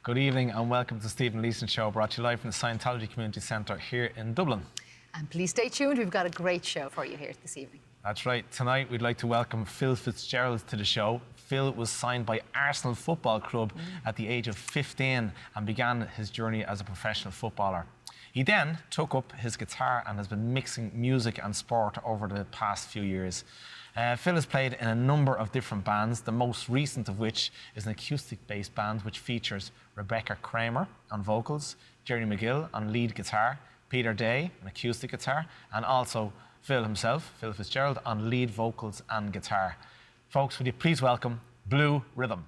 Good evening and welcome to the Stephen Leeson Show, brought to you live from the Scientology Community Centre here in Dublin. And please stay tuned, we've got a great show for you here this evening. That's right. Tonight we'd like to welcome Phil Fitzgerald to the show. Phil was signed by Arsenal Football Club at the age of 15 and began his journey as a professional footballer. He then took up his guitar and has been mixing music and sport over the past few years. Phil has played in a number of different bands, the most recent of which is an acoustic-based band which features Rebecca Cramer on vocals, Gerry McGill on lead guitar, Peter Day on acoustic guitar, and also Phil himself, Phil Fitzgerald, on lead vocals and guitar. Folks, would you please welcome Blue Rhythm.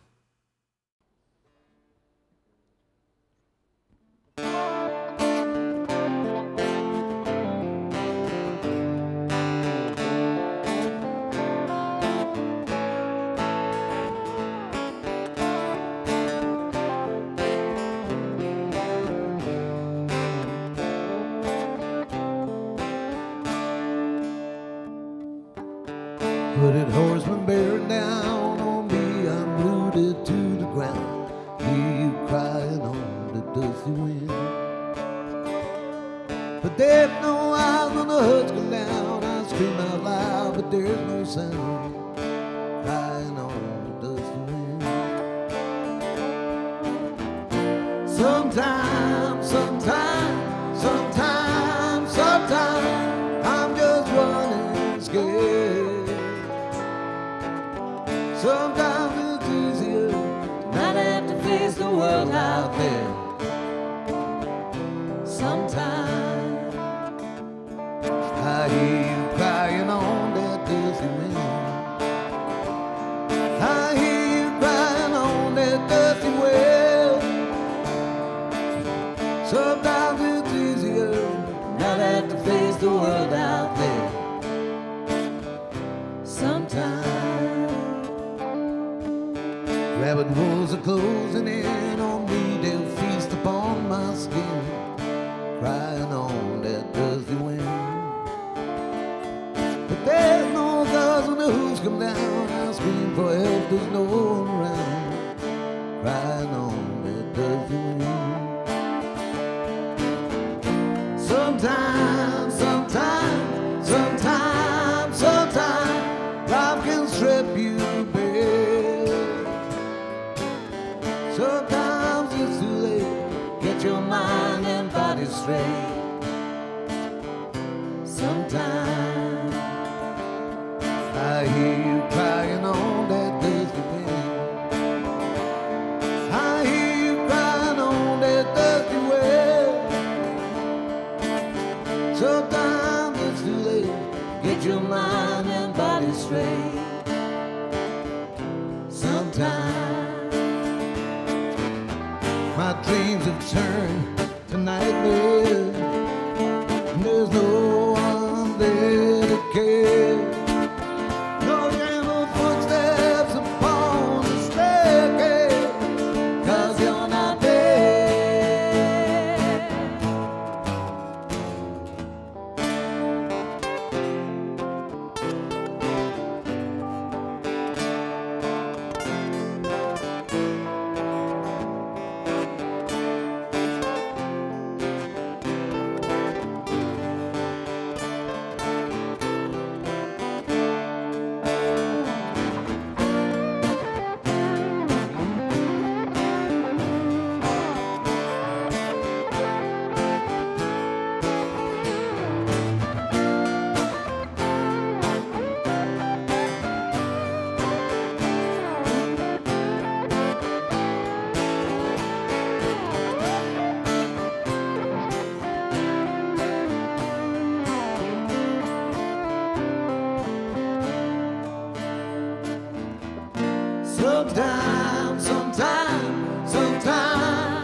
Hooded horseman bearing down on me, I'm rooted to the ground. Hear you crying on the dusty wind. But there's no eyes when the hoods come down. I scream out loud, but there's no sound. Crying on the dusty wind. Sometimes, I'm just running scared. Sometimes it's easier to not have to face the world out there. Sometimes I hear you crying on that dusty wind. I hear you crying on that dusty well. Sometimes it's easier to not have to face the world out there. Sometimes rabid wolves are closing in on me, they'll feast upon my skin, crying on that dusty wind. But there's no cause when the hooves come down, I scream for help, there's no one around, crying on that dusty wind. Sometimes, life can strip you bare. Sometimes it's too late, get your mind and body straight. Sometimes I hear you crying on that dusty wind. I hear you crying on that dusty well. Sometimes it's too late, get your mind and body straight. Sometimes my dreams have turned to nightmares, and there's no one there to care. No gentle footsteps upon the staircase, 'cause you're not there.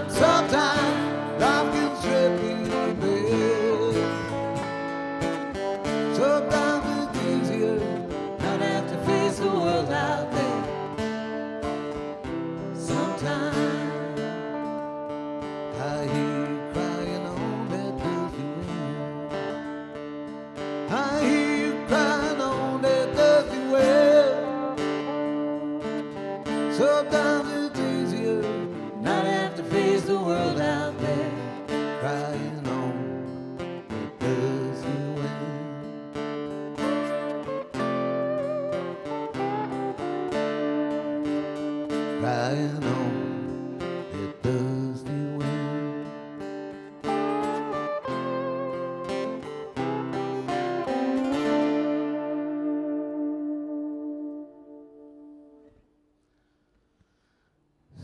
Sometimes, life can strip you bare. Sometimes it's easier not have to face the world out there. Sometimes I hear you crying on that dusty wind. I hear you crying on that dusty well. Sometimes it's easier not have to face face the world out there, crying on the dusty wind. Crying on the dusty wind.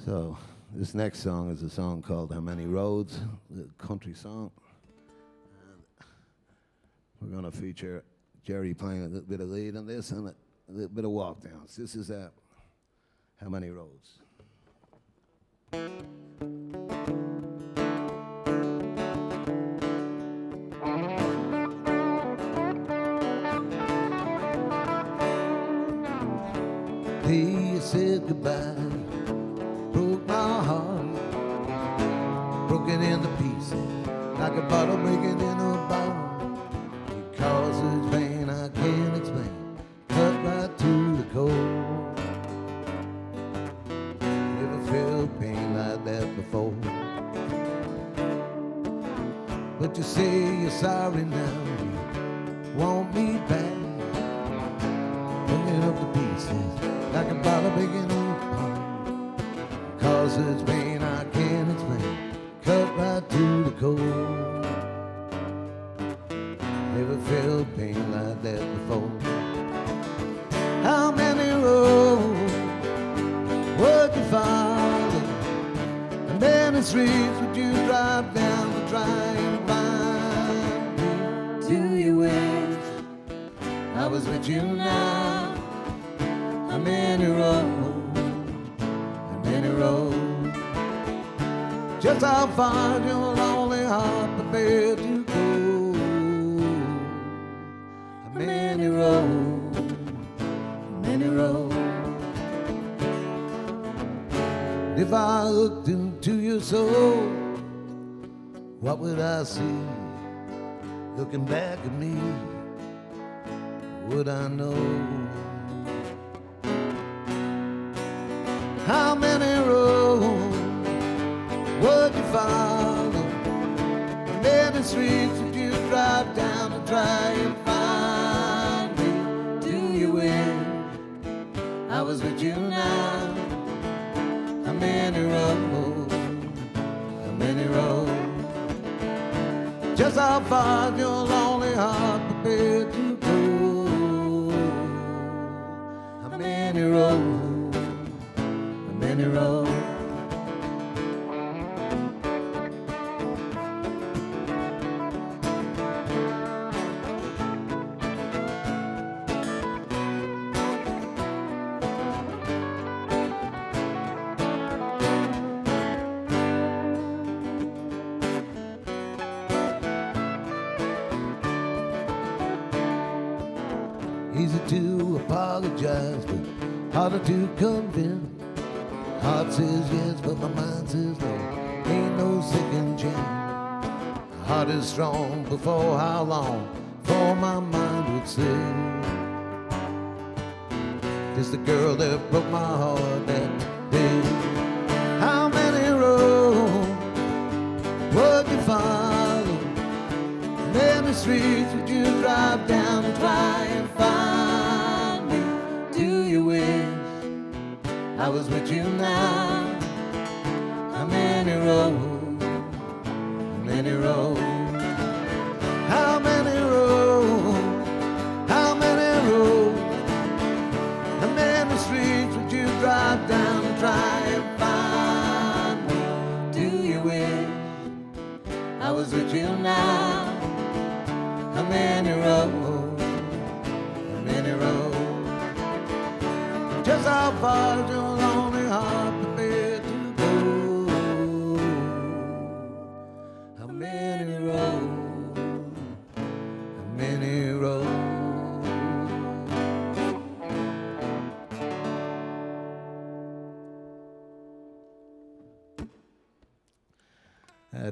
So this next song is a song called How Many Roads, a country song. And we're going to feature Gerry playing a little bit of lead on this and a little bit of walk downs. This is How Many Roads. He said goodbye, broke my heart, broke it into pieces like a bottle breaking in a bar. It causes pain I can't explain, cut right to the core. Never felt pain like that before. But you say you're sorry now, want me back, broken up to pieces like a bottle breaking in a bar. Causes pain I can't explain, cut right to the core. Never felt pain like that before. How many roads would you follow? How many streets would you drive down to try and find me? Do you wish I was with you now? How many roads, how many roads? Just how far your lonely heart prepared to go? How many roads, how many roads? If I looked into your soul, what would I see? Looking back at me, would I know? How many roads would you follow? How many streets would you drive down to try and find me? Do you wish I was with you now? How many roads? How many roads? Just how far your lonely heart prepared to go? How many roads? Many roads. Easy to apologize, but harder to convince. Heart says yes, but my mind says no. Ain't no second chance. Heart is strong, before how long? For my mind would say, just the girl that broke my heart that day. How many roads would you follow? How many streets would you drive down to try and find me? Do you wish I was with you now? How many roads, how many roads? How many roads, how many roads? How many streets would you drive down and try and find me? Do you wish I was with you now? How many roads, how many roads? Just how far is your lonely heart prepared to go? How many roads, how many roads?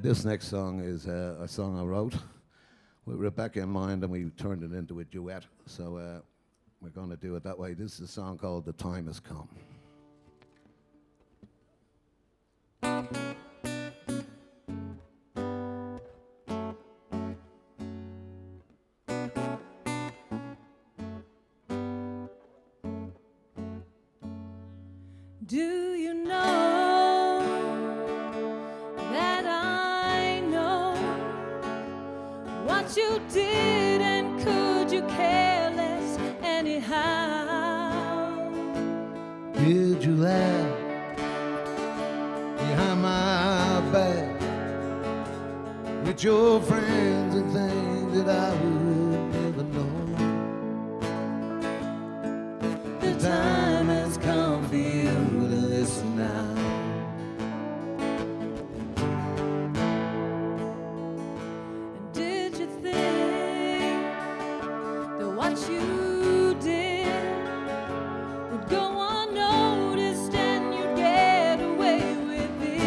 This next song is a song I wrote with Rebecca in mind, and we turned it into a duet. So we're going to do it that way. This is a song called The Time Has Come. Do you know that I know what you did, and could you care less anyhow? Did you laugh behind my back with your friends and things that I would never know? The time has come for you to listen now. And did you think that what you did would go unnoticed and you'd get away with it?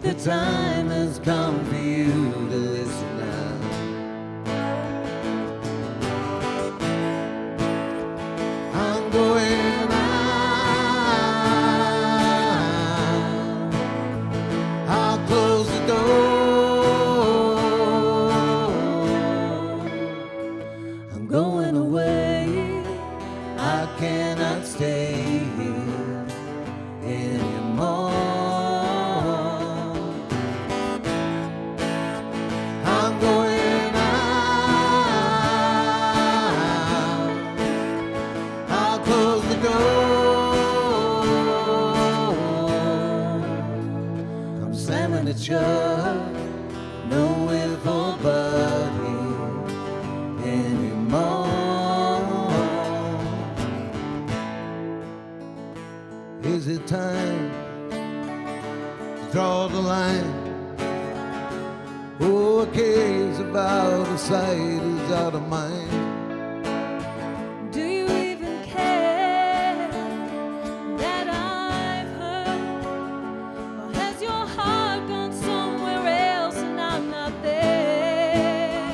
The time has come for you to listen now. I'm going out. I'll close the door. I'm going away. I cannot stay here anymore. I'm going out. I'll close the door. I'm slamming it shut. No if or but here anymore. Is it time to draw the line? Oh, a case of out of sight is out of mind. Do you even care that I've heard? Or has your heart gone somewhere else and I'm not there?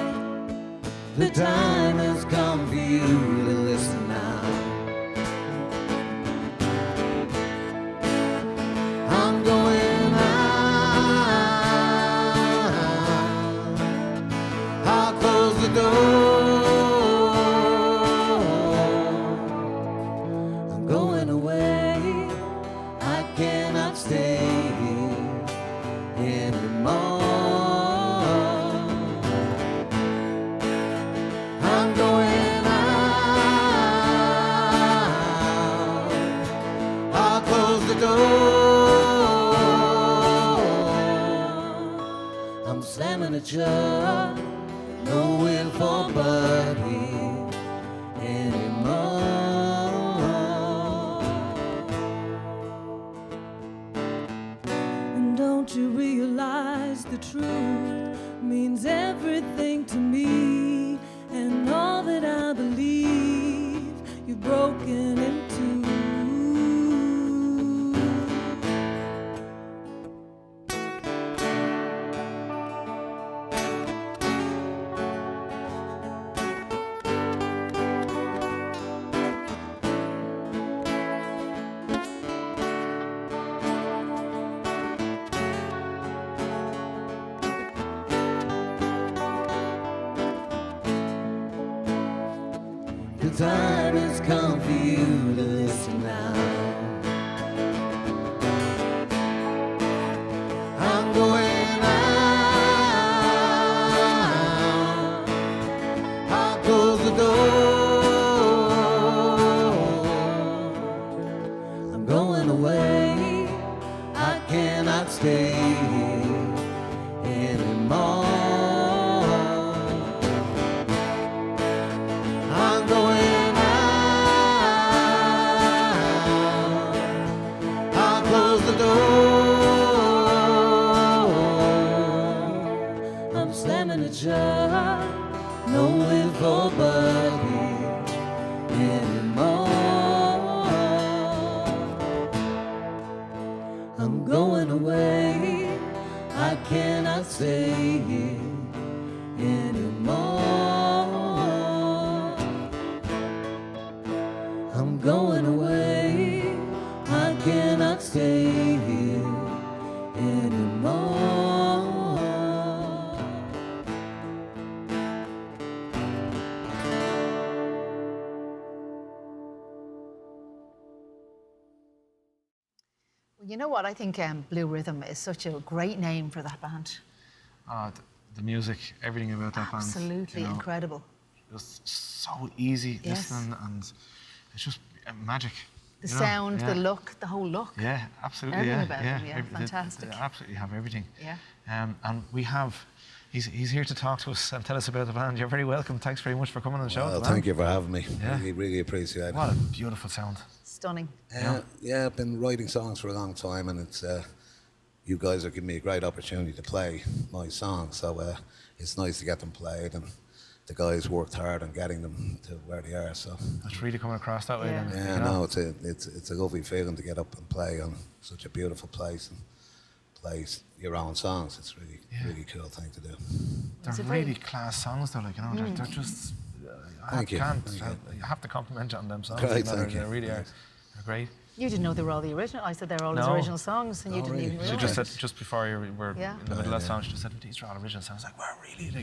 The time has come for you to listen now. I'm going out. I'll close the door. I'm going away. I cannot stay here anymore. I'm going out. I'll close the door. I'm slamming it shut. No if or but here anymore. And don't you realize the truth means everything to me, and all that I believe you've broken into. The time has come for you to listen now. I'm going out. I'll close the door. I'm going away. I cannot stay here anymore. I'm going out. I'll close the door. I'm slamming it shut. No if or but here anymore. I'm going away. I cannot stay here anymore. I'm going away. I cannot stay here anymore. You know what? I think Blue Rhythm is such a great name for that band. The music, everything about that band. Absolutely incredible. Just so easy listening, and it's just magic. The sound, the look, the whole look. Yeah, absolutely. Everything about them, fantastic. They absolutely have everything. Yeah. And we have. He's here to talk to us and tell us about the band. You're very welcome. Thanks very much for coming on the show. Well, thank you for having me. Yeah. Really appreciate it. What a beautiful sound. Stunning. Yeah, I've been writing songs for a long time, and it's you guys are giving me a great opportunity to play my songs. So it's nice to get them played, and the guys worked hard on getting them to where they are. So it's really coming across that way. Yeah. Then, yeah, no, it's a lovely feeling to get up and play on such a beautiful place and play your own songs. It's really cool thing to do. They're really class songs, though. Like they're just. Thank you. You have to compliment you on them songs. Great, They really are. They're great. You didn't know they were all the original. I said they were all his original songs, and you didn't even She realise. just said just before you were in the middle of that song, she just said these are all original songs. Like, wow, really?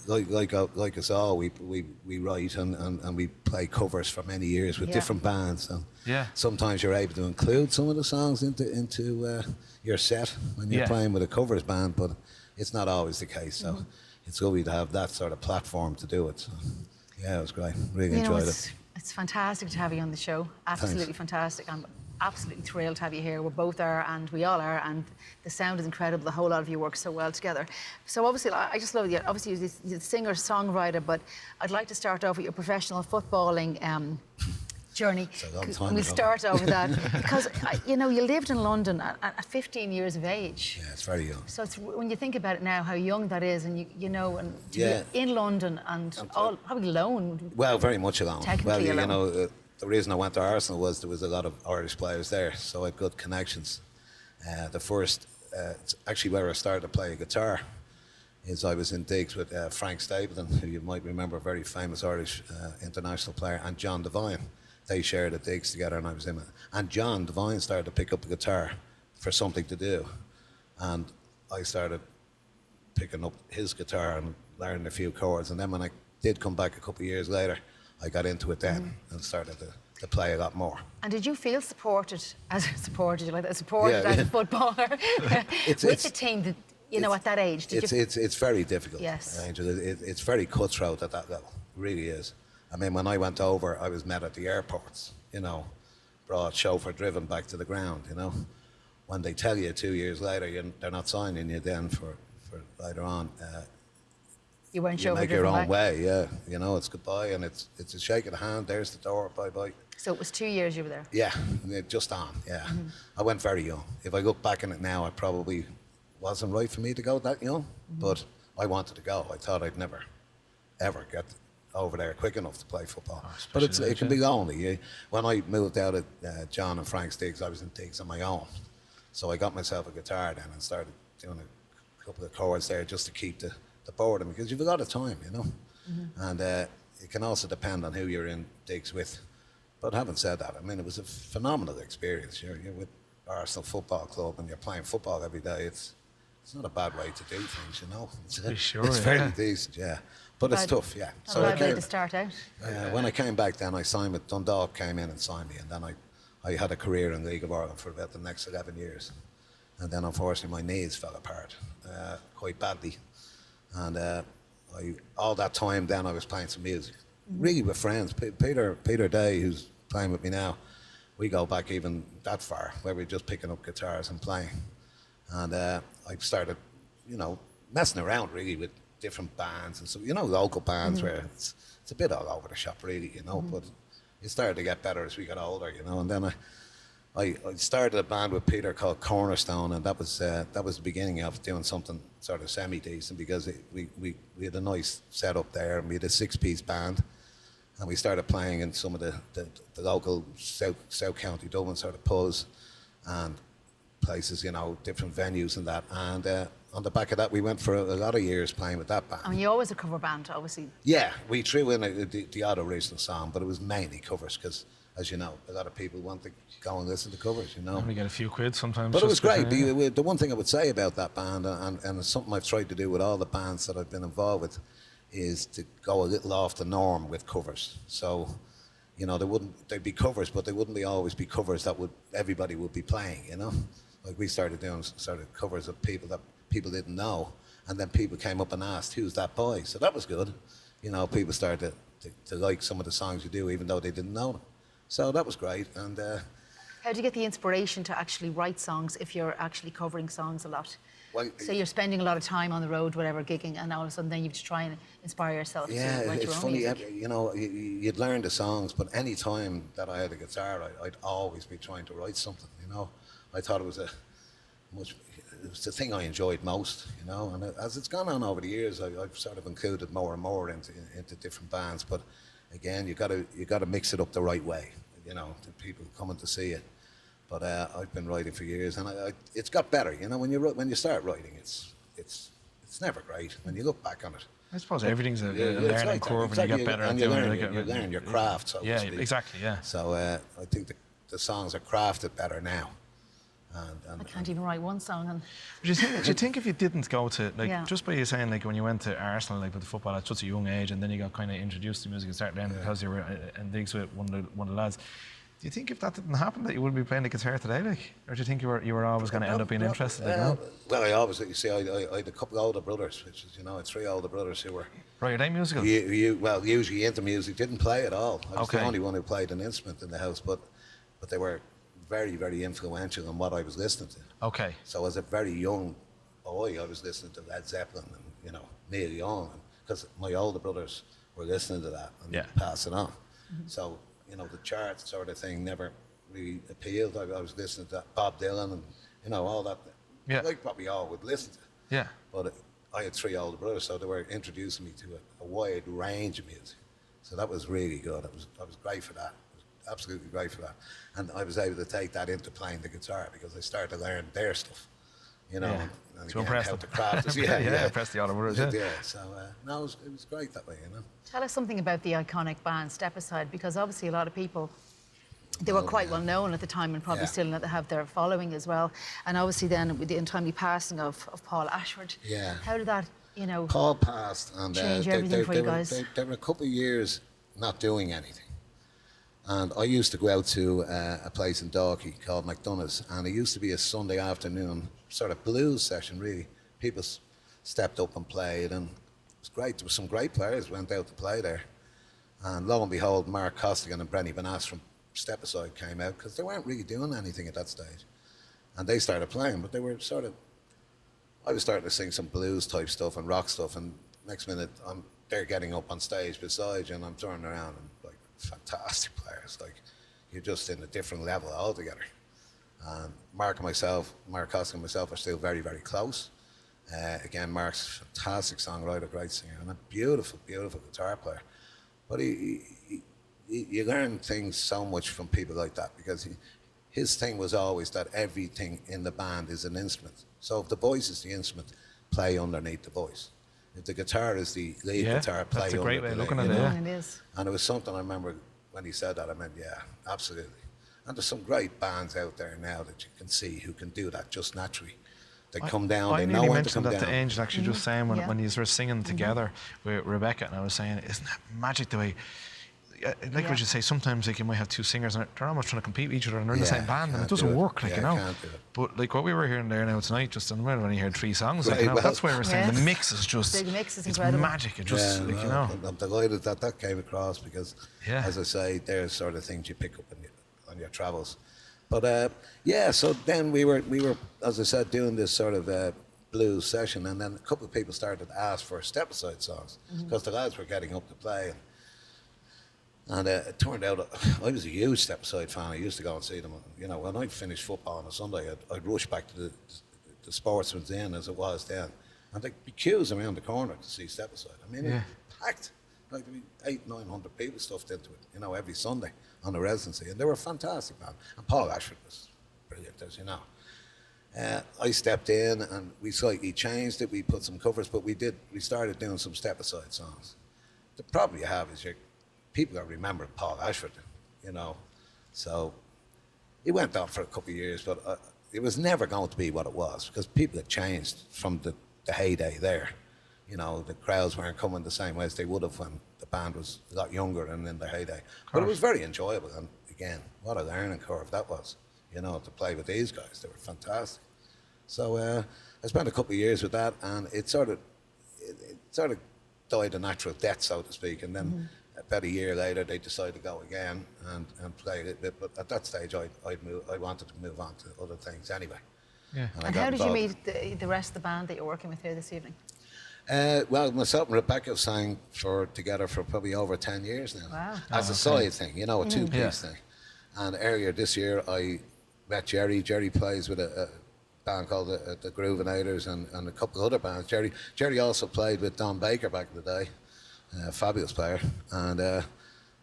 Like, Like us all, we write and we play covers for many years with different bands, and sometimes you're able to include some of the songs into your set when you're playing with a covers band, but it's not always the case. So it's lovely to have that sort of platform to do it. So, yeah, it was great. Really enjoyed it. It's fantastic to have you on the show. Absolutely fantastic. I'm absolutely thrilled to have you here. We both are, and we all are, and the sound is incredible. The whole lot of you work so well together. So obviously, I just love you. Obviously, you're the singer-songwriter, but I'd like to start off with your professional footballing journey. We start off with that because you lived in London at 15 years of age. Yeah, it's very young. So when you think about it now, how young that is, and and to be in London and probably alone. Well, very much alone. Technically alone. The reason I went to Arsenal was there was a lot of Irish players there, so I had good connections. The first, it's actually where I started to play guitar, is I was in digs with Frank Stapleton, who you might remember, a very famous Irish international player, and John Devine. They shared the digs together, and I was in it. And John Devine started to pick up the guitar for something to do, and I started picking up his guitar and learning a few chords. And then when I did come back a couple of years later, I got into it then and started to play a lot more. And did you feel supported as a footballer with the team that, at that age? It's very difficult. Yes. Angel. It's very cutthroat at that level. It really is. I mean, when I went over, I was met at the airports, brought chauffeur driven back to the ground, When they tell you 2 years later they're not signing you then for later on, you weren't you make your own way, it's goodbye, and it's a shake of the hand, there's the door, bye-bye. So it was 2 years you were there? Yeah, just on, yeah. I went very young. If I look back on it now, it probably wasn't right for me to go that young, but I wanted to go. I thought I'd never, ever get over there quick enough to play football. But it can be lonely. When I moved out of John and Frank's digs, I was in digs on my own. So I got myself a guitar then and started doing a couple of chords there just to keep the boredom, because you've a lot of time, And it can also depend on who you're in digs with. But having said that, I mean, it was a phenomenal experience. You're with Arsenal Football Club and you're playing football every day. It's not a bad way to do things, It's very decent, yeah. But it's tough, yeah. So a bad way to start out. When I came back then, I signed with Dundalk, came in and signed me, and then I had a career in the League of Ireland for about the next 11 years. And then unfortunately my knees fell apart quite badly. And all that time then I was playing some music, really with friends. Peter Day, who's playing with me now, we go back even that far, where we're just picking up guitars and playing. And I started, messing around really with different bands and so local bands where it's a bit all over the shop really, but it started to get better as we got older, and then I started a band with Peter called Cornerstone, and that was the beginning of doing something sort of semi-decent, because we had a nice setup there, and we had a 6-piece band, and we started playing in some of the local South County Dublin sort of pubs and places, different venues and that, and on the back of that we went for a lot of years playing with that band. I mean, you always a cover band, obviously. Yeah, we threw in the odd original song, but it was mainly covers, because as you know, a lot of people want to go and listen to covers, We get a few quid sometimes. But it was great. The one thing I would say about that band, and it's something I've tried to do with all the bands that I've been involved with, is to go a little off the norm with covers. So, you know, they'd be covers, but they wouldn't always be covers that everybody would be playing, you know. Like we started doing sort of covers of people that people didn't know, and then people came up and asked, "Who's that boy?" So that was good, you know. People started to like some of the songs you do, even though they didn't know them. So that was great. And how do you get the inspiration to actually write songs if you're actually covering songs a lot? well, So you're spending a lot of time on the road, whatever, gigging, and all of a sudden then you have to try and inspire yourself to write your it's own funny. music. You know, you'd learn the songs, but any time that I had a guitar, I'd always be trying to write something. You know, I thought it was the thing I enjoyed most. You know, and as it's gone on over the years, I've sort of included more and more into different bands. But again, you got to mix it up the right way. You know, to people coming to see it. But I've been writing for years, and it's got better. You know, when you start writing, it's never great. When you look back on it, I suppose everything's a learning like curve, that. and you get better at doing it. You learn your craft. So yeah, to speak. exactly. Yeah. So I think the songs are crafted better now. I can't even write one song. And Do you think if you didn't go to, like, Yeah. just by you saying, like, when you went to Arsenal, like, with the football at such a young age, and then you got kind of introduced to music and started learning because you were in digs with one of the lads, do you think if that didn't happen that you wouldn't be playing the guitar today, like? Or do you think you were always going to end up being interested, like, no? Well, I always, you see, I had a couple of older brothers, which is, you know, I had 3 older brothers who were Right, are they musical? usually into music, didn't play at all. I was the Okay. only one who played an instrument in the house, but they were very, very influential in what I was listening to. Okay. So as a very young boy, I was listening to Led Zeppelin and, you know, Neil Young, because my older brothers were listening to that and passing on. So, you know, the charts sort of thing never really appealed. I was listening to Bob Dylan and, you know, all that. Yeah. Like probably all would listen to. Yeah. But I had 3 older brothers, so they were introducing me to a wide range of music. So that was really good. I was great for that. Absolutely great for that. And I was able to take that into playing the guitar because I started to learn their stuff, you know, Yeah. and To again, impress how them. to craft it. Yeah, impress the older brothers, yeah. So, no, it was great that way, you know. tell us something about the iconic band Stepaside, because obviously a lot of people, they were quite well known at the time and probably still have their following as well. And obviously then with the untimely passing of Paul Ashford, how did that, you know, Paul passed, and change everything for you guys? They were a couple of years not doing anything. And I used to go out to a place in Dalkey called McDonough's, and it used to be a Sunday afternoon sort of blues session, really. People stepped up and played, and it was great. There were some great players went out to play there. And lo and behold, Mark Costigan and Brenny Benass from Stepaside came out, because they weren't really doing anything at that stage. And they started playing, but they were sort of, I was starting to sing some blues type stuff and rock stuff, and next minute they're getting up on stage beside you, and I'm turning around and like, fantastic players, like you're just in a different level altogether. And Mark Costigan and myself are still very, very close. Again, Mark's a fantastic songwriter, great singer, and a beautiful, beautiful guitar player. But you learn things so much from people like that, because his thing was always that everything in the band is an instrument. So if the voice is the instrument, play underneath the voice. If the guitar is the lead guitar, play that's a great way of looking at it. It is. And it was something I remember when he said that, I meant, yeah, absolutely. And there's some great bands out there now that you can see who can do that just naturally. They come down, they know when to come I mentioned that down. to Angel, actually, just saying when you were singing together with Rebecca, and I was saying, isn't that magic the way, like what you say, sometimes like you might have 2 singers and they're almost trying to compete with each other and they're in the same band and it doesn't work, like, you know. Can't do it. But like what we were hearing there now tonight, just in the middle when you heard 3 songs, like, Right, you know, well, that's why we're saying the mix is just, The mix is it's incredible. magic. It just, like, you know. I'm delighted that came across, because, as I say, there's sort of things you pick up on your travels. But so then we were, as I said, doing this sort of blues session, and then a couple of people started to ask for Stepaside songs, because the lads were getting up to play. And it turned out I was a huge Stepaside fan. I used to go and see them. You know, when I finished football on a Sunday, I'd rush back to the Sportsman's Inn, as it was then, and there'd be queues around the corner to see Stepaside. I mean, it was packed. Like there'd be 800-900 people stuffed into it, you know, every Sunday on the residency, and they were a fantastic band. And Paul Ashford was brilliant, as you know. I stepped in, and we slightly changed it. We put some covers, but we started doing some Stepaside songs. The problem you have is people don't remember Paul Ashford, you know. So it went on for a couple of years, but it was never going to be what it was, because people had changed from the heyday there. You know, the crowds weren't coming the same way as they would have when the band was a lot younger and in their heyday. But it was very enjoyable, and again, what a learning curve that was, you know, to play with these guys. They were fantastic. So I spent a couple of years with that, and it sort of died a natural death, so to speak. And then about a year later, they decided to go again and play a little bit. But at that stage, I wanted to move on to other things anyway. Yeah. And how did you meet the rest of the band that you're working with here this evening? Well, myself and Rebecca sang together for probably over 10 years now. Wow. As a side thing, you know, a two-piece thing. And earlier this year, I met Gerry. Gerry plays with a band called the Groovinators and a couple of other bands. Gerry also played with Don Baker back in the day, a fabulous player. And I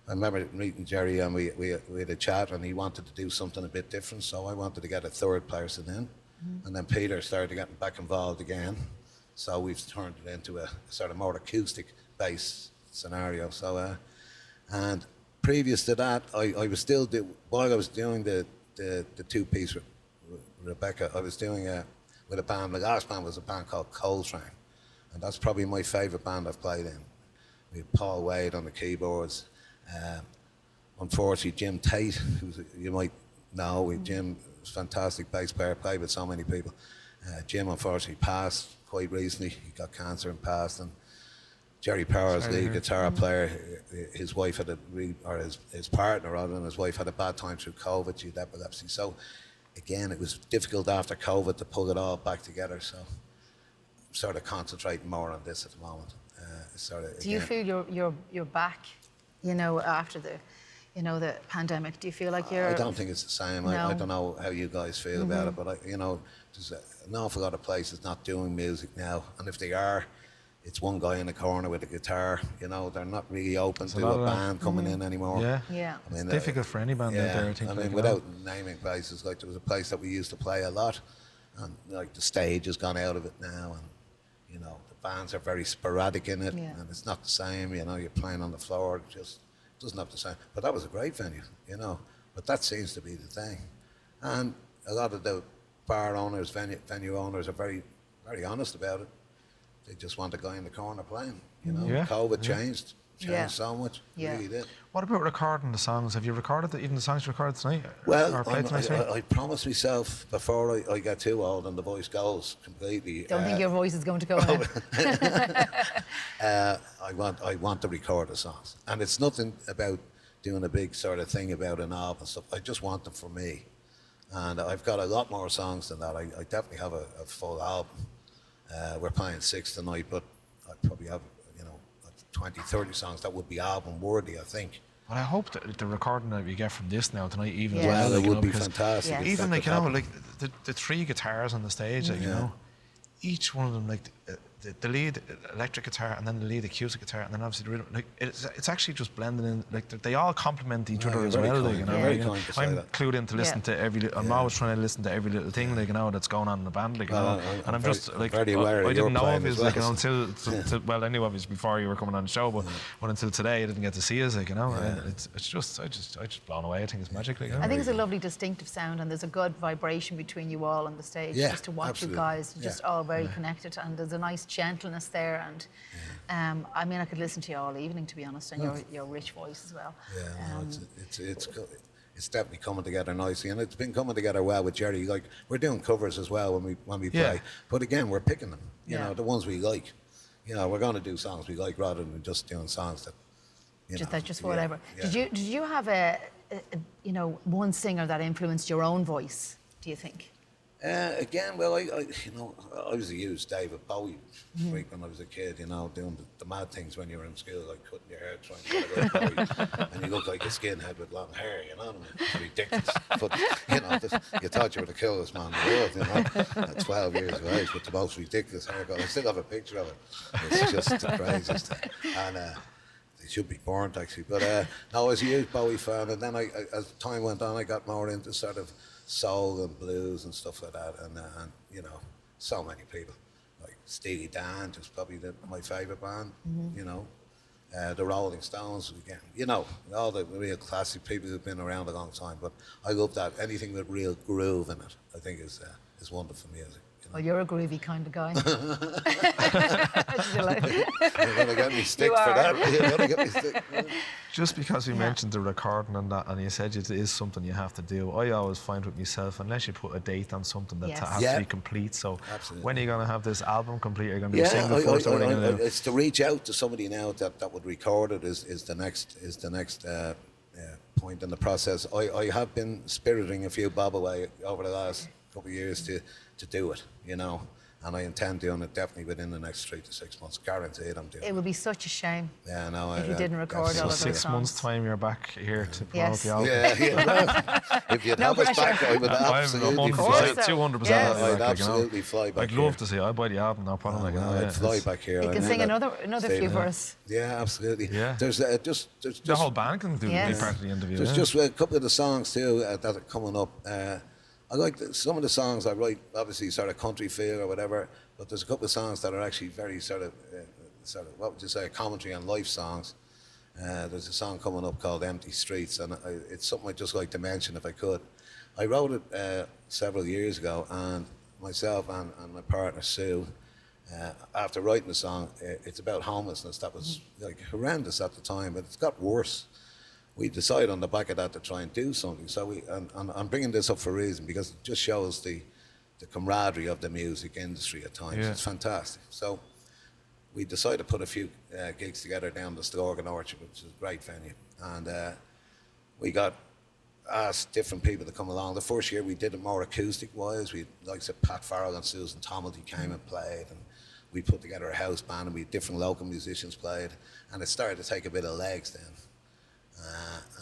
remember meeting Gerry, and we had a chat, and he wanted to do something a bit different, so I wanted to get a third person in. And then Peter started getting back involved again. So we've turned it into a sort of more acoustic-based scenario. So, and previous to that, I was still while I was doing the two-piece with Rebecca, I was doing with a band. The last band was a band called Coltrane, and that's probably my favourite band I've played in. We had Paul Wade on the keyboards. Unfortunately, Jim Tate, who you might know, Jim was a fantastic bass player, played with so many people. Jim unfortunately passed quite recently. He got cancer and passed. And Jerry Powers, lead guitar player, his wife had his partner rather than his wife had a bad time through COVID. She had epilepsy. So again, it was difficult after COVID to pull it all back together. So I'm sort of concentrating more on this at the moment. Do you feel you're back, you know, after the pandemic? Do you feel like you're... I don't think it's the same. No. I don't know how you guys feel about it, but there's an awful lot of places not doing music now, and if they are, it's one guy in the corner with a guitar. You know, they're not really open to a band coming in anymore. Yeah. I mean, it's difficult for any band out there, I think. I mean, without naming places, like there was a place that we used to play a lot, and like the stage has gone out of it now, and you know the bands are very sporadic in it, and it's not the same. You know, you're playing on the floor, it just doesn't have the same. But that was a great venue, you know. But that seems to be the thing, and a lot of the bar owners, venue owners are very, very honest about it. They just want a guy in the corner playing, you know. COVID changed so much. It really did. What about recording the songs? Have you recorded even the songs you recorded tonight? Well, or played tonight, I promised myself before I get too old and the voice goes completely. Don't think your voice is going to go now. I want to record the songs, and it's nothing about doing a big sort of thing about an album and stuff. I just want them for me, and I've got a lot more songs than that. I definitely have a full album. We're playing 6 tonight, but I probably have 20, 30 songs that would be album worthy, I think. Well, I hope that the recording that we get from this now tonight, even well, it would be fantastic. Yes. Even like the 3 guitars on the stage, like, you know, each one of them, like the lead electric guitar and then the lead acoustic guitar and then obviously the rhythm, like it's actually just blending in, like they all complement each other as well. Like, you know, very kind to say I'm that. clued in to listen to every. I'm always trying to listen to every little thing, like, you know, that's going on in the band, like, you know. And I'm just like, I didn't know obviously, like, you know, until well, I knew obviously before you were coming on the show, but until today, I didn't get to see us, like, you know. It's just I just blown away. I think it's magic. Like, you know? I think it's a lovely distinctive sound, and there's a good vibration between you all on the stage. Just to watch you guys, just all very connected, and there's a nice gentleness there. And I mean, I could listen to you all evening, to be honest, and your rich voice as well. It's definitely coming together nicely, and it's been coming together well with Gerry. Like, we're doing covers as well when we play, but again, we're picking them. You know, the ones we like. You know, we're going to do songs we like rather than just doing songs that just whatever. Did you have a one singer that influenced your own voice, do you think? Again, well, I was a huge David Bowie freak when I was a kid, you know, doing the mad things when you were in school, like cutting your hair, trying to get a Bowie, and you look like a skinhead with long hair, you know what I mean? It's ridiculous. But, you know, you thought you were the coolest man in the world, you know, at 12 years of age with the most ridiculous haircut. I still have a picture of it. It's just the craziest thing. And it should be burnt, actually. But no, I was a huge Bowie fan, and then as time went on, I got more into sort of soul and blues and stuff like that, and you know, so many people like Steely Dan, just probably my favourite band. You know, the Rolling Stones again. You know, all the real classic people who've been around a long time. But I love that anything with real groove in it. I think is wonderful music. Well, you're a groovy kind of guy. You're going to get me stick for that. You're going to get me stick. Just because we mentioned the recording and that, and you said it is something you have to do, I always find with myself, unless you put a date on something that has to be complete. So when are you going to have this album complete? Are you going to do a single first? It's to reach out to somebody now that would record it is the next point in the process. I have been spiriting a few bob away over the last couple of years to do it, you know. And I intend doing it definitely within the next 3 to 6 months. Guaranteed I'm doing it. It would be such a shame if you didn't record all of those songs. 6 months' time, you're back here to promote the album. If you'd have us back, I would absolutely fly. 200%. I'd absolutely fly back. I'd love to see. I'd buy the album, no problem. I'd fly back here. You can sing another few for us. Yeah, absolutely. Yeah. There's just the whole band can do be part of the interview. There's just a couple of the songs too that are coming up. I like some of the songs I write, obviously sort of country feel or whatever, but there's a couple of songs that are actually very sort of what would you say, commentary on life songs. There's a song coming up called Empty Streets, and it's something I'd just like to mention if I could. I wrote it several years ago, and myself and my partner Sue, after writing the song, it's about homelessness that was like horrendous at the time, but it's got worse. We decided on the back of that to try and do something. So I'm bringing this up for a reason, because it just shows the camaraderie of the music industry at times. It's fantastic. So we decided to put a few gigs together down the Storgan Orchard, which is a great venue. And we got asked different people to come along. The first year we did it more acoustic-wise. We, like I said, Pat Farrell and Susan Tomilty came and played, and we put together a house band, and we had different local musicians played, and it started to take a bit of legs then.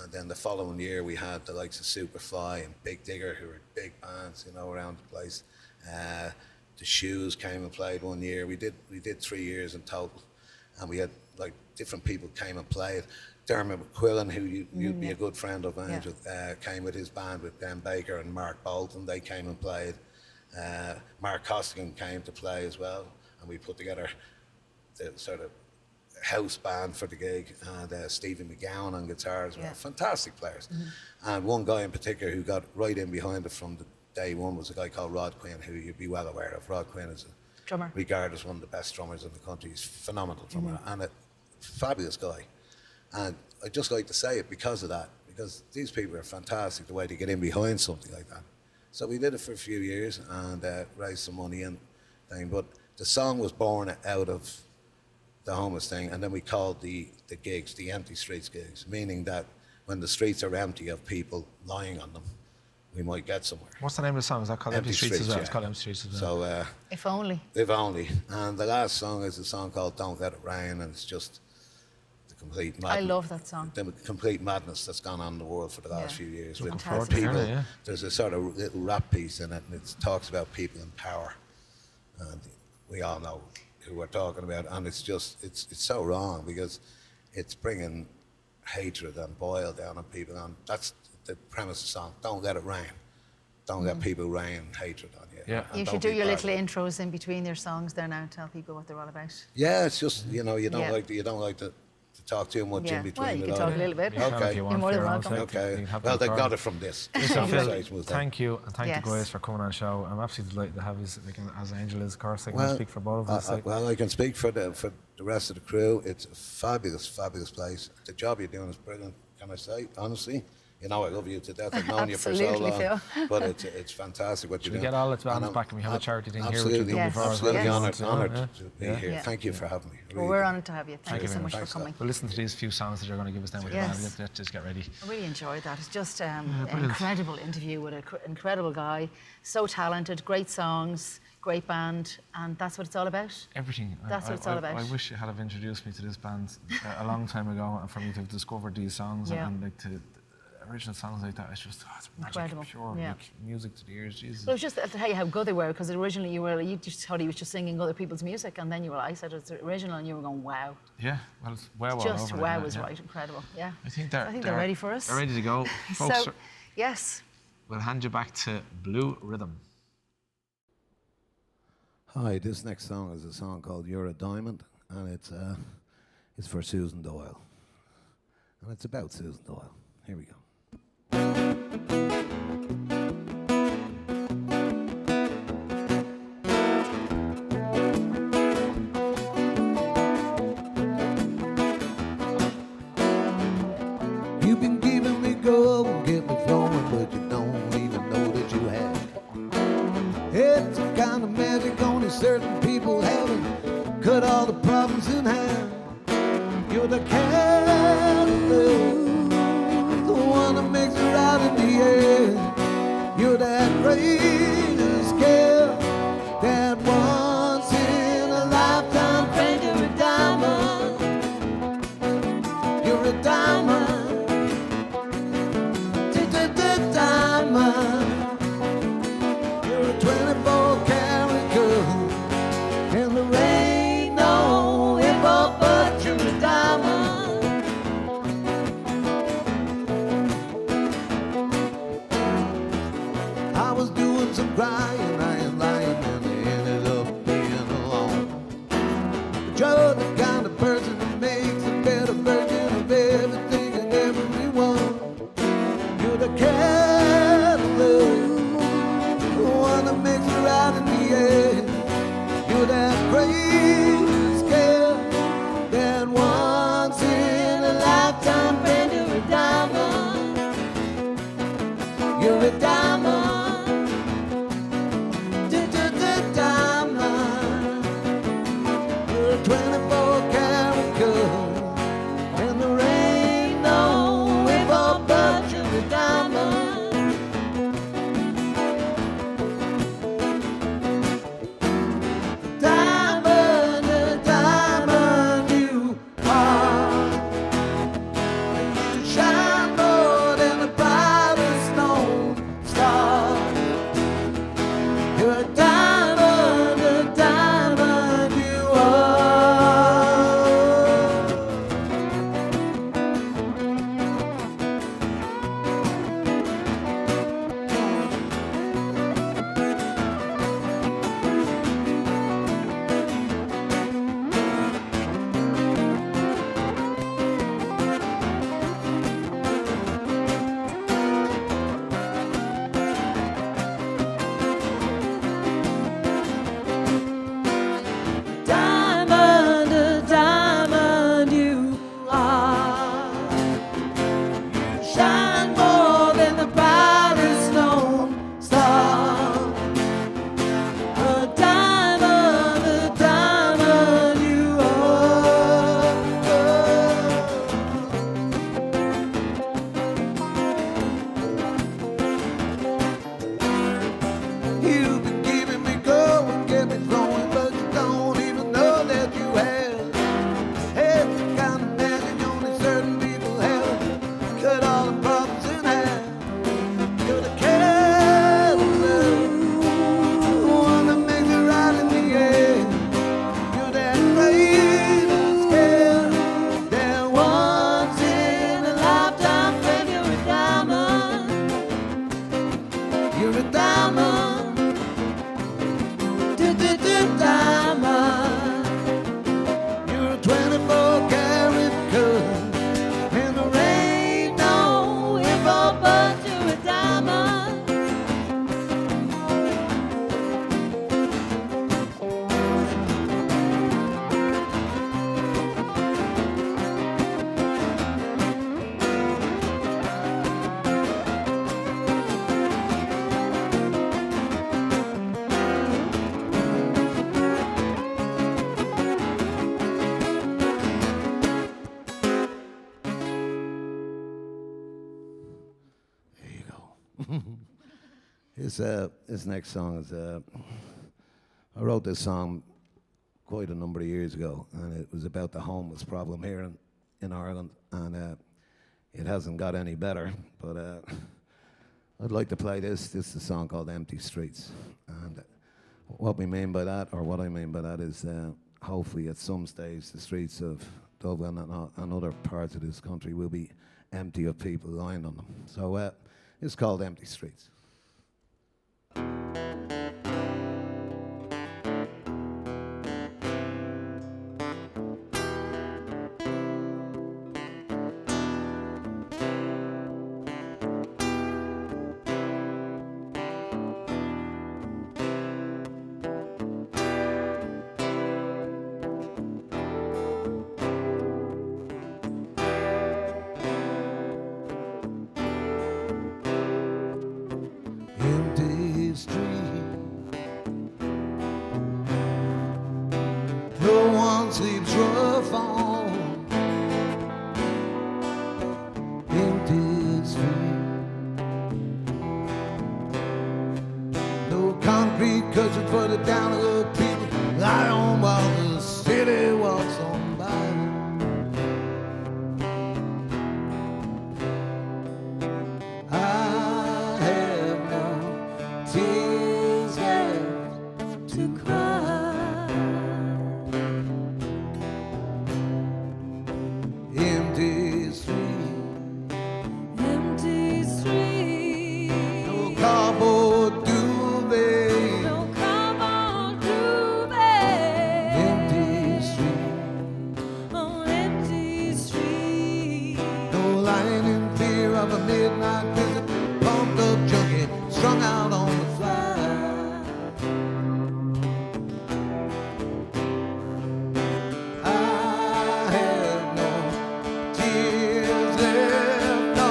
And then the following year we had the likes of Superfly and Big Digger, who were big bands, you know, around the place. The Shoes came and played one year. We did 3 years in total, and we had like different people came and played. Dermot McQuillan, who you'd be a good friend of mine, came with his band with Ben Baker and Mark Bolton. They came and played. Mark Costigan came to play as well, and we put together the sort of house band for the gig, and Stephen McGowan on guitar as well. Fantastic players. And one guy in particular who got right in behind it from the day one was a guy called Rod Quinn, who you'd be well aware of. Rod Quinn is regarded as one of the best drummers in the country. He's a phenomenal drummer and a fabulous guy. And I'd just like to say it because of that, because these people are fantastic, the way they get in behind something like that. So we did it for a few years and raised some money and thing. But the song was born out of the homeless thing, and then we called the gigs the Empty Streets gigs, meaning that when the streets are empty of people lying on them, we might get somewhere. What's the name of the song? Is that called Empty Streets as well? It's called Empty Streets as well. So, If Only. If Only. And the last song is a song called Don't Let It Rain, and it's just the complete madness. I love that song. The complete madness that's gone on in the world for the last few years. With people, there's a sort of little rap piece in it, and it talks about people in power. And we all know who we're talking about, and it's just, it's so wrong, because it's bringing hatred and boil down on people, and that's the premise of the song. Don't let it rain. Don't let people rain hatred on you. Yeah. You should do your little intros in between your songs there now, tell people what they're all about. Yeah, it's just, you know, you don't like to talk too much in between. Well, you can talk a little bit. Okay. You're more than welcome. Okay. Well, they got it from this. So Phil, thank you, and thank the guys for coming on the show. I'm absolutely delighted to have you, as Angel is, of course. I can speak for both of us. Well, I can speak for the rest of the crew. It's a fabulous, fabulous place. The job you're doing is brilliant, can I say, honestly. You know, I love you to death. I've known you for so long. Phil. But it's fantastic what you're doing. We get all its balance back, and we have a charity thing here, which we've done before. Absolutely honoured to be here. Thank you for having me. Well, we're honoured to have you. Thank you so much for coming. We'll listen to these few songs that you're going to give us now with the band. Let's just get ready. I really enjoyed that. It's just an incredible interview with an incredible guy. So talented, great songs, great band, and that's what it's all about. Everything. That's what it's all about. I wish you had have introduced me to this band a long time ago, and for me to have discovered these songs and like to original songs like that. It's just it's incredible. Magic, pure like, music to the ears. Jesus. Well, it was just to tell you how good they were, because originally you just thought he was just singing other people's music, and then I said it's original, and you were going, wow. Yeah, well, it's well just over wow was right, incredible. Yeah. I think they're ready for us. They're ready to go, folks. So, yes. We'll hand you back to Blue Rhythm. Hi, this next song is a song called "You're a Diamond," and it's for Susan Doyle, and it's about Susan Doyle. Here we go. kind of magic only certain people have and cut all the problems in half. You're the catalyst, the one that makes it right in the end. You're that greatest gift, that once in a lifetime friend. You're a diamond, you're a diamond, diamond. You're a 24-karat girl, and there ain't no info, but you're a diamond. I was doing some crying, I ain't lying, and I ended up being alone. But you're the kind of person that makes a better version of everything and everyone. You're the catalyst, the one that makes it right in the end. You're that greatest gift, that once in a lifetime friend. You're a diamond, you're a diamond, diamond. You're a 24-karat girl, and there ain't no info, but you're a diamond. Diamond, a diamond you are. You shine more than the brightest known star. You're a diamond you are. Diamond you are. You shine more than the brightest known star. A diamond you are. You've been keeping me going, kept me flowing, but you don't even know that you have. It's the kind of magic only certain people have. Cut all the problems in half. You're the catalyst, the one that makes it right in the end. You're that greatest gift, that once in a lifetime friend. You're a diamond, you're a diamond, diamond. You're a 24-karat girl, and there ain't no info, but you're a diamond. There you go. This next song is, I wrote this song quite a number of years ago, and it was about the homeless problem here in Ireland, and it hasn't got any better, but I'd like to play this. This is a song called Empty Streets, and what we mean by that, or what I mean by that, is hopefully at some stage the streets of Dublin and other parts of this country will be empty of people lying on them. So it's called Empty Streets. put it down to the people. Lie on while the city walks on by. I have no tears left to cry. Empty street, Empty street. no cardboard duvet. No cardboard duvet. Empty street, On empty street. no lying in fear of a midnight visit. Pumped up junkie, strung out on the fly. I have no tears left, no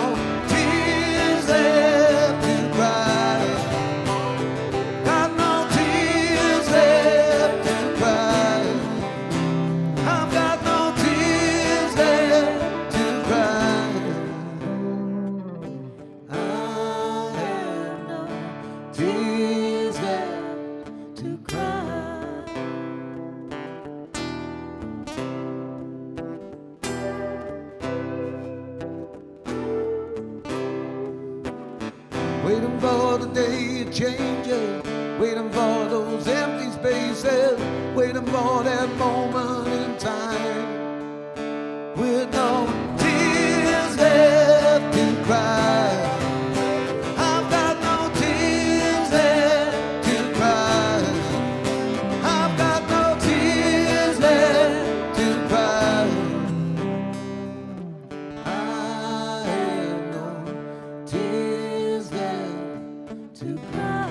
tears left to cry. Got no tears left to cry. I've got no tears left to cry. I have no tears left to cry. Waiting for the day it changes, waiting for those empty spaces, waiting for that moment in time with no tears left to cry. I've got no tears left to cry. I've got no tears left to cry. I have no tears left to cry.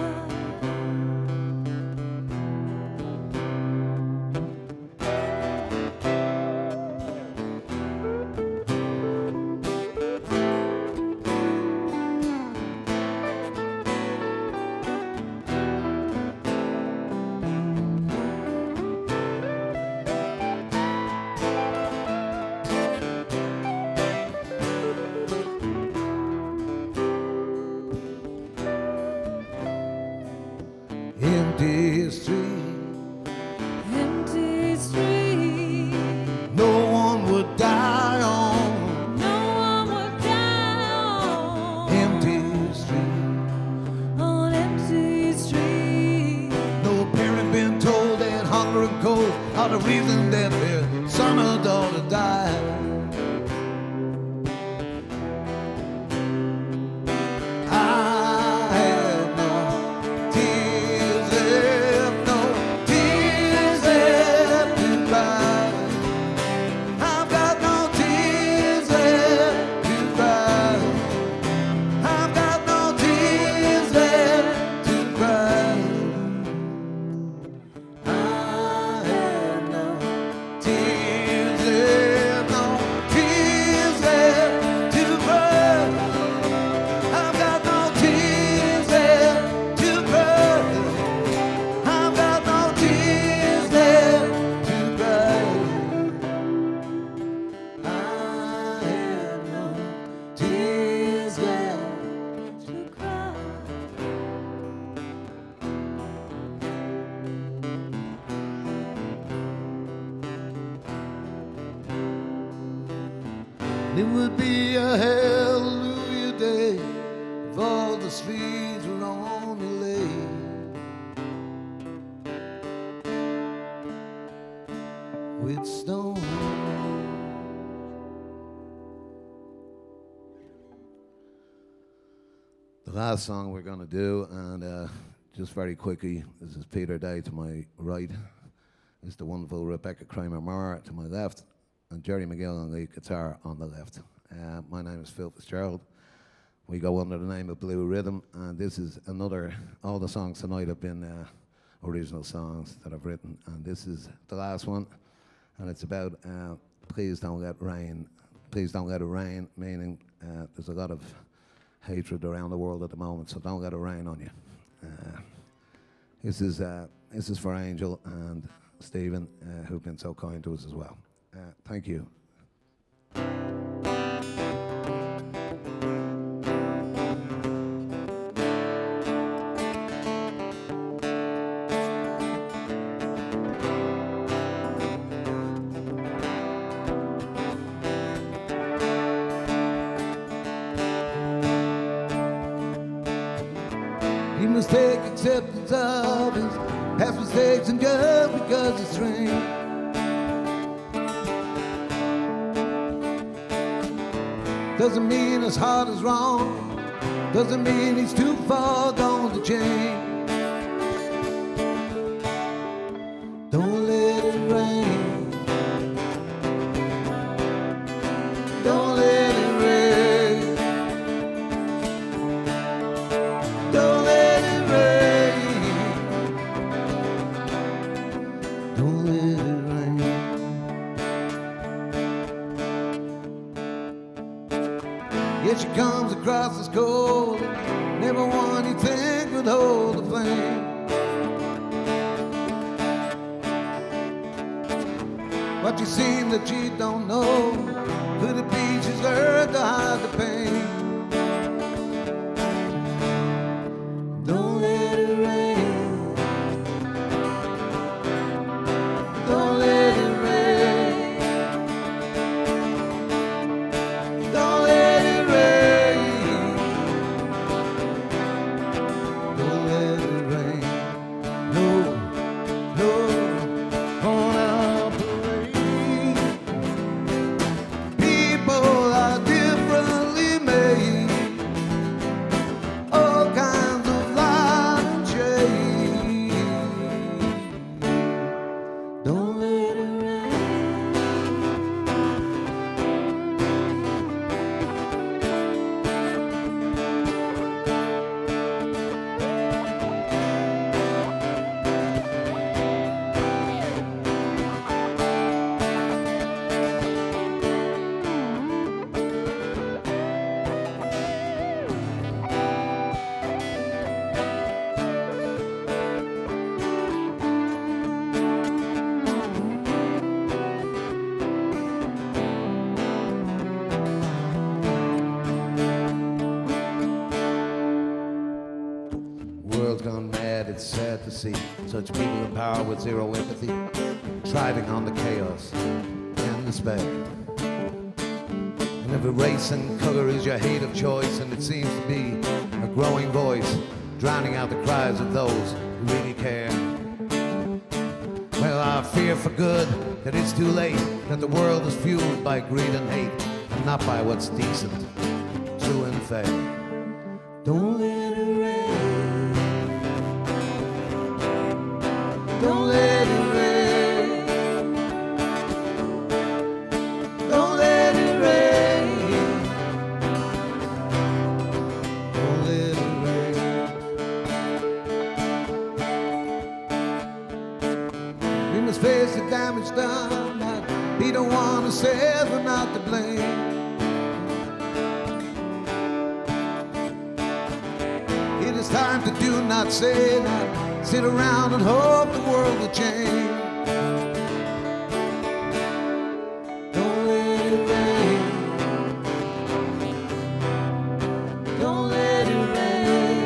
Empty street, Empty street. no one would die on. No one would die on. Empty street, On empty street. no parent been told that hunger and cold are the reason that their son or daughter died. I have no tears left, no tears left to cry. I've got no tears left to cry. I've got no tears left to cry. I have no tears left, no tears left to cry. I've got no tears left to cry. I've got no tears left to cry. I have no tears left to cry. It would be a hallelujah day if all the streets were only laid with stone. The last song we're going to do, and just very quickly, this is Peter Day to my right. It's the wonderful Rebecca Cramer to my left, and Gerry McGill on lead guitar on the left. My name is Phil Fitzgerald. We go under the name of Blue Rhythm, and this is another, all the songs tonight have been original songs that I've written, and this is the last one, and it's about Please Don't Let Rain. Please don't let it rain, meaning there's a lot of hatred around the world at the moment, so don't let it rain on you. This is for Angel and Stephen, who've been so kind to us as well. Thank you. He must take acceptance of his past mistakes, and just because it's strange doesn't mean his heart is wrong, doesn't mean he's too far gone to change. Don't let it rain, don't let it rain, don't let it rain, don't let it rain. Yet she comes across as cold, never one you think would hold the flame. What you seen that you don't know, could it be she's learned to hide the pain? Don't let it rain, don't let it rain, don't let it rain, don't let it rain. No, no, on our parade. People are differently made, all kinds of light and shade. Don't let it rain. World's gone mad, it's sad to see such people in power with zero empathy, thriving on the chaos and despair. And every race and color is your hate of choice, and it seems to be a growing voice, drowning out the cries of those who really care. Well, I fear for good that it's too late, that the world is fueled by greed and hate, and not by what's decent, true and fair. Don't let it rain, don't let it rain, don't let it rain, don't let it rain. We must face the damage done, but be the one who says we're not to blame. It is time to do not say, not sit around and hope the world will change. Don't let it rain, don't let it rain,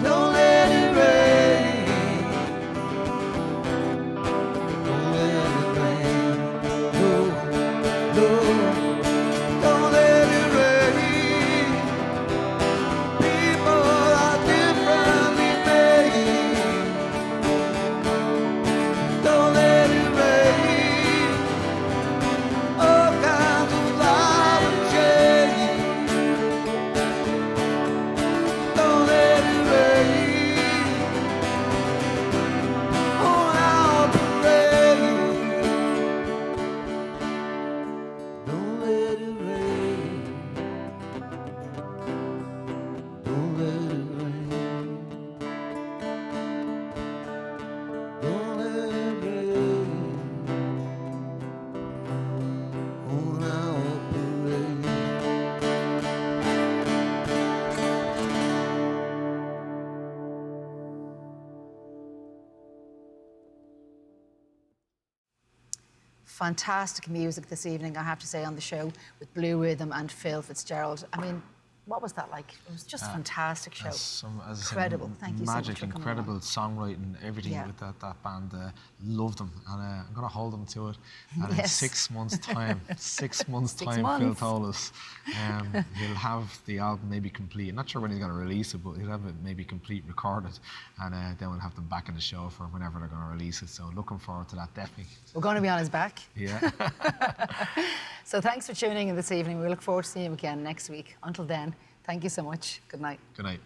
don't let it rain, don't let it rain, no, no, don't let it rain. People are differently made. Don't let it rain. All kinds of light and shade. Don't let it rain on our parade. Don't let it rain. Don't let it rain. Don't let it rain on our parade. Fantastic music this evening, I have to say, on the show with Blue Rhythm and Phil Fitzgerald. I mean, what was that like? It was just a fantastic show. As I said, Incredible. Thank you so much magic, for coming incredible along. songwriting, everything Yeah. with that band. Loved them, and I'm going to hold them to it. And in Yes. 6 months' time, 6 months' 6 time, Phil months. told us he'll have the album maybe complete. Not sure when he's going to release it, but he'll have it maybe complete recorded, and then we'll have them back in the show for whenever they're going to release it. So looking forward to that, definitely. We're going to be on his back. Yeah. So thanks for tuning in this evening. We look forward to seeing you again next week. Until then, thank you so much. Good night. Good night.